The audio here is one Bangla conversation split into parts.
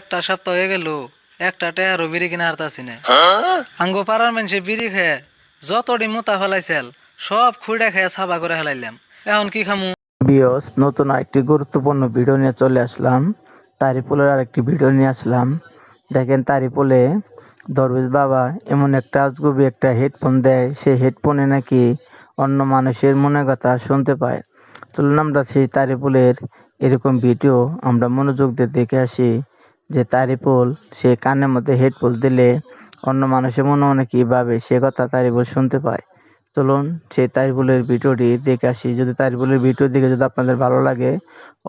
একটা সপ্তাহ হয়ে গেল একটা টেয়ারও বিড়ি কিনে হারতাছি না। আঙ্গো পাড়ার মানুষে বিড়ি খেয়ে যতটি মোতা ফেলাইছিল সব খুঁড়ে খেয়ে সাবা করে ফেলাইলাম। এখন কি খামু? বিয়স নতুন আরেকটি গুরুত্বপূর্ণ ভিডিও নিয়ে চলে আসলাম। তারিপুলের আরেকটি ভিডিও নিয়ে আসলাম। দেখেন তারিপুলে দরবেশ বাবা এমন একটা আজগুবি একটা হেডফোন দেয়, সেই হেডফোনে নাকি অন্য মানুষের মনের কথা শুনতে পায়। চলুন আমরা সেই তারিপুলের এরকম ভিডিও আমরা মনোযোগ দিয়ে দেখে আসি যে তারিপুল সে কানের মধ্যে হেডফোন দিলে অন্য মানুষের মনে মনে কি ভাবে সে কথা তারিপুল শুনতে পায়। চলুন সেই তারিপুলের ভিডিওটি দেখে আসি। যদি তারিপুলের ভিডিও দেখে যদি আপনাদের ভালো লাগে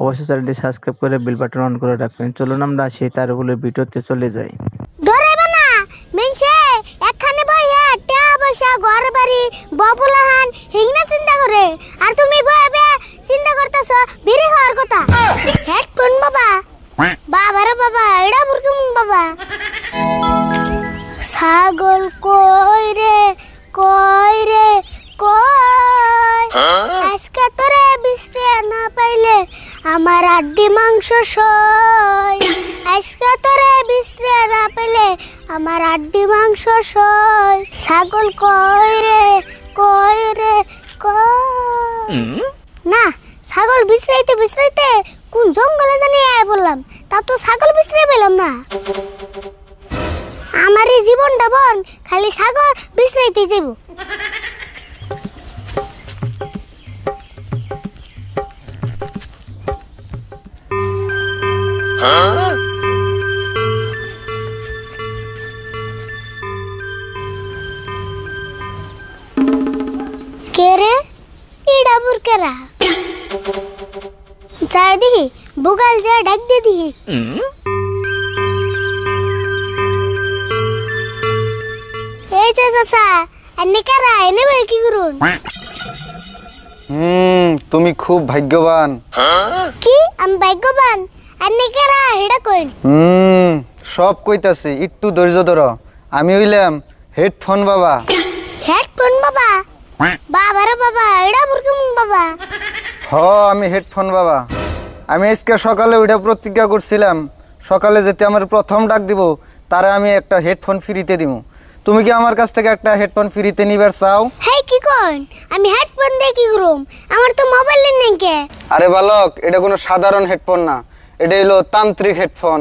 অবশ্যই চ্যানেলটি সাবস্ক্রাইব করে বেল বাটন অন করে রাখবেন। চলুন আমরা সেই তারিপুলের ভিডিওতে চলে যাই। ধরেবে না মেনসে একখানে বইয়া টিয়া পয়সা ঘর বাড়ি ববুলাহান হিংনা চিন্তা করে, আর তুমি বইবে চিন্তা করতেছ বিড়ি খাওয়ার কথা। হেডফোন বাবা বাবারে বাবা এটা বুরকিম বাবা। ছাগল কই রে কই রে কই, আজকে তোরে বিশ্রে না পাইলে আমার আড্ডি মাংস সয়। আজকে তোরে বিশ্রে না পাইলে আমার আড্ডি মাংস সয়। ছাগল কই রে কই রে কই। না ছাগল বিশ্রাইতে বিশ্রাইতে কোন জঙ্গলে জানি আয় বললাম, তা তো ছাগল বিশ্রে পেলাম না। আমার এই জীবনটা বন খালি ছাগল বিশ্রাইতে যাব। কে রে ইডা বুরকেরা যাই দিহি বুগাল যা ডাক দে দিহি। এই যে চাচা এনে কারা এনে ভাই কি করুন? তুমি খুব ভাগ্যবান। কি আমি ভাগ্যবান? এনে কারা হেডা কইন? সব কইতাছি, একটু ধৈর্য ধরো। আমি হইলাম হেডফোন বাবা। হেডফোন বাবা বাবারে বাবা এটা বুরকিম বাবা। আমি হেডফোন বাবা। আমি আজকে সকালে উঠে প্রতিজ্ঞা করছিলাম সকালে যেতে আমার প্রথম ডাক দিব তারে আমি একটা হেডফোন ফ্রিতে দিব। তুমি কি আমার কাছ থেকে একটা হেডফোন ফ্রিতে নিবার চাও? হেই কি কইন? আমি হেডফোন দিয়ে কি করুম? আমার তো মোবাইল নেই কে। আরে বালক, এটা কোনো সাধারণ হেডফোন না, এটা হলো তান্ত্রিক হেডফোন।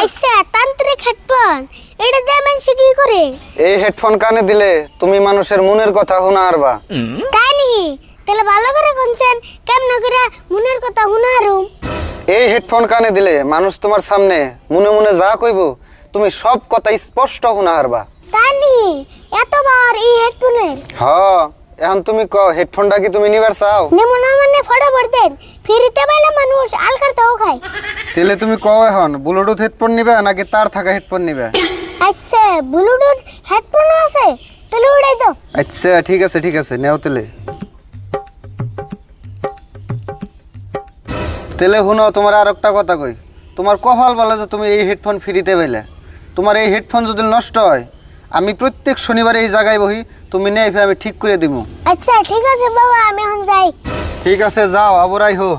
আচ্ছা তান্ত্রিক হেডফোন, এটা দিয়ে মানুষ কি করে? এই হেডফোন কানে দিলে তুমি মানুষের মনের কথা শোনা পারবা। তাই নাকি? তাহলে ভালো করে কোনছেন কেমন করে মনের কথা শোনারুম? এই হেডফোন কানে দিলে মানুষ তোমার সামনে মনে মনে যা কইব তুমি সব কথা স্পষ্ট শোনা পারবা। তাই নাকি? এতবার এই হেডফোনের? এখন তুমি কও হেডফোনটা কি তুমি নিবার চাও? নেমো না মানে ফটাফট দেন, ফ্রিতে পাইলে মানুষ আলকার তাও খায়। তাহলে তুমি কও এখন ব্লুটুথ হেডফোন নিবে নাকি তার থাকা হেডফোন নিবে? আচ্ছা ব্লুটুথ হেডফোন আছে, তাহলে উড়াই দাও। আচ্ছা ঠিক আছে নেও তাহলে। তাহলে শুনো, তোমার আর একটা কথা কই। তোমার কপাল বলে যে তুমি এই হেডফোন ফ্রিতে পাইলে। তোমার এই হেডফোন যদি নষ্ট হয় আমি প্রত্যেক শনিবারে এই জায়গায় বহি, তুমি নেই আমি ঠিক করে দিব। আচ্ছা ঠিক আছে বাবা, আমি এখন যাই। ঠিক আছে যাও, আবরাই হো।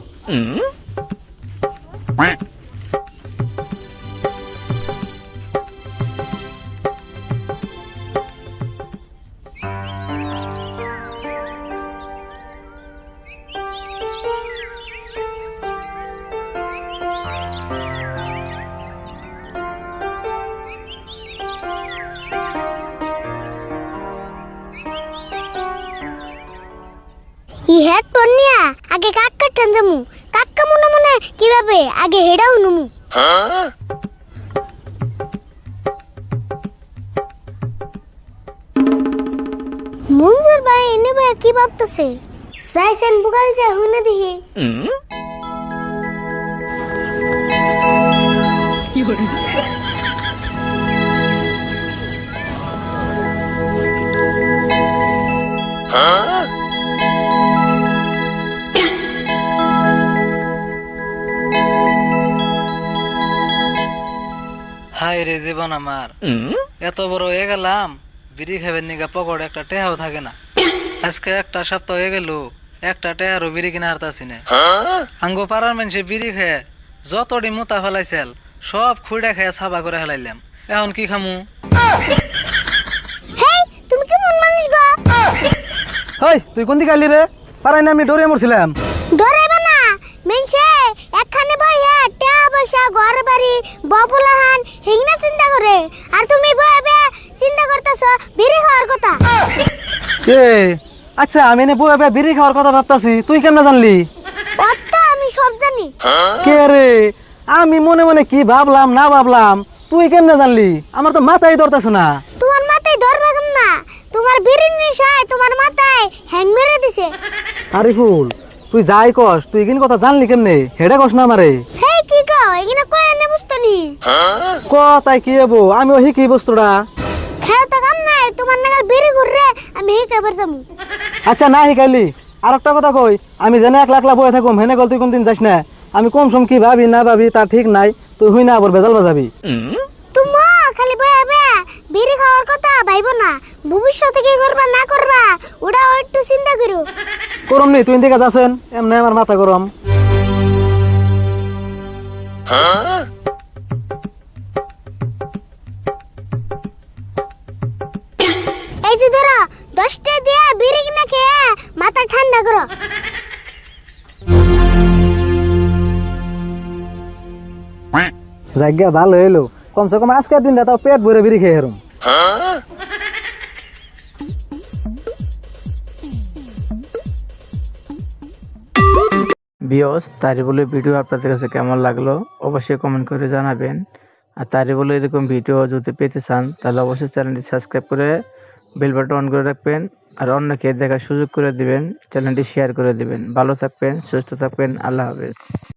এই হেডফোন নিয়া আগে কাক্কা টান যামু। কাক্কা মনে মনে কিভাবে আগে হেডাও নুমু। মঞ্জুর ভাই এনে ভাই কি ভাবতেছে? যাইছেন বুগাল যা হুনে দিহি। হাই রে জীবন আমার, এত বড় হয়ে গেলাম বিড়ি খাবেন নিগা পকেট একটা টেহাও থাকে না। আজকে একটা সপ্তাহ হয়ে গেল একটা টেহারও বিড়ি কিনে হারতাছি না। আঙ্গো পাড়ার মানুষে বিড়ি খেয়ে যতটি মোতা ফেলাইছিল সব খুঁড়ে খেয়ে সাবা করে হেলাইলাম। এখন কি খামু? হেই তুমি কি মন মানুষ গো? হেই তুই কোন দিকে আইলি রে? পারাই না আমি ডরে মরছিলাম। ধরেবা না মেনসে একখানে বইয়া টাকা পয়সা ঘর বাড়ি ববুলাহান হিংনা চিন্তা করে, আর তুমি বইবে চিন্তা করতেছো বিড়ি খাওয়ার কথা। এ আচ্ছা আমি এনে বয়ে বয়ে বিড়ি খাওয়ার কথা ভাবতাছি, তুই কেমনে জানলি? অত আমি সব জানি। কে রে? আমি মনে মনে কি ভাবলাম না ভাবলাম, তুই কেমনে জানলি? আমার তো মাথায় ধরতেছে না। তোমার মাথায় ধরবে কেন না? তোমার বিড়ির নেশায় তোমার মাথায় হ্যাং মেরে দিছে। আরিফুল তুই যাই কস, তুই কিন কথা জানলি কেমনে? হেডে কস না আমারে। হেই কি কও এখানে কই এনে বুঝতনি? ক তাই কি হবো, আমি ওই কি বস্তুটা। খেও তো কাম নাই, তোমার নাগাল বিড়ি ঘুররে আমি হিকাবার যামু। আচ্ছা না শিখাইলি, আর একটা কথা কই, আমি জানি একলা একলা বয়ে থাকুম, হেনে গল তুই কোনদিন যাস না। আমি কম সম কি ভাবি না ভাবি তা ঠিক নাই, তুই হই না আবার বেজাল বাজাবি। তুমি খালি বইবে বিড়ি খাওয়ার কথা ভাইবো না, ভবিষ্যতে কি করবা না করবা ওটা একটু চিন্তা করো। করম নি, তুই দিকে যাচ্ছেন এমনি আমার মাথা গরম। এই যে ধরো 10টা দিয়ে বিড়ি কিনা খেয়ে মাথা ঠান্ডা করো। জায়গা ভালো এলো, কমসে কম আজকের দিনটা তাও পেট ভরে বিড়ি খেয়ে হেরুম। বিয়স তারিবুলের ভিডিও আপনাদের কাছে কেমন লাগলো অবশ্যই কমেন্ট করে জানাবেন। আর তারিবুলের এরকম ভিডিও যদি পেতে চান তাহলে অবশ্যই চ্যানেলটি সাবস্ক্রাইব করে বেল বাটন অন করে রাখবেন, আর অন্যকে দেখার সুযোগ করে দিবেন, চ্যানেলটি শেয়ার করে দিবেন। ভালো থাকবেন, সুস্থ থাকবেন, আল্লাহ হাফেজ।